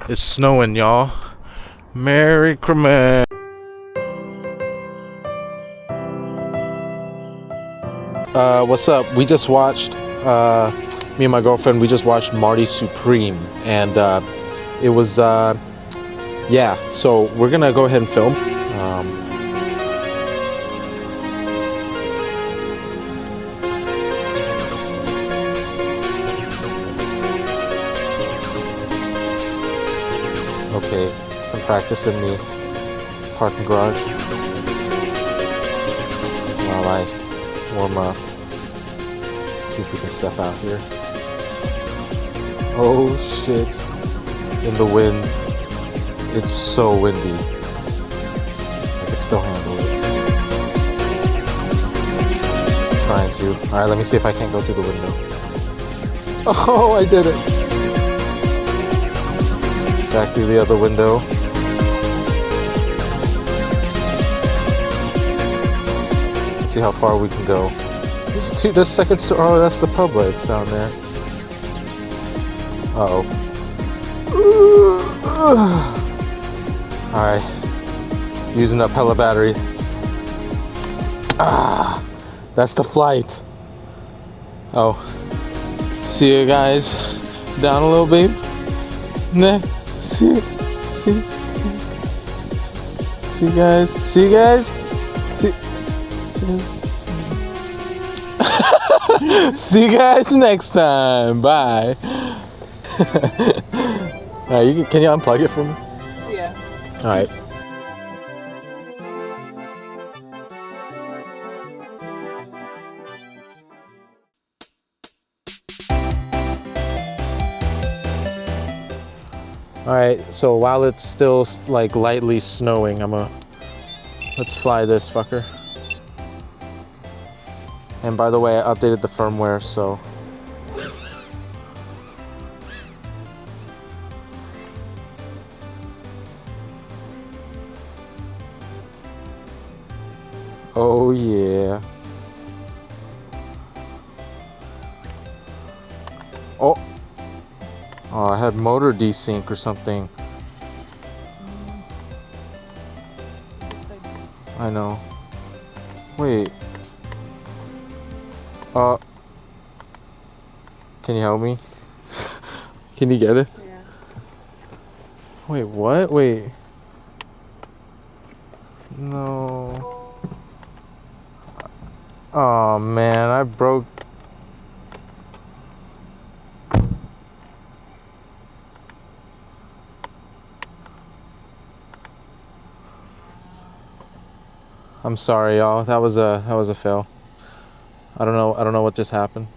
It's snowing, y'all. Merry Christmas. What's up? We just watched, me and my girlfriend, we just watched Marty Supreme. And it was, yeah. So we're gonna go ahead and film. Okay, some practice in the parking garage while I warm up. See if we can step out here. Oh shit, in the wind. It's so windy. I can still handle it. Trying to. Alright, let me see if I can't go through the window. Oh, I did it. Back through the other window. Let's see how far we can go. There's second story. Oh, that's the Publix down there. Uh-oh. Alright. Using up hella battery. Ah, that's the flight. Oh. See you guys down a little, babe. Nah. See you guys. See you guys. See you guys next time. Bye. Alright, can you unplug it for me? Yeah. Alright. Alright, so while it's still like lightly snowing, let's fly this fucker. And by the way, I updated the firmware, so oh yeah. Oh, I had motor desync or something. I know. Wait. Can you help me? Can you get it? Yeah. Wait, what? Wait. No. Oh man, I broke. I'm sorry, y'all. That was a fail. I don't know what just happened.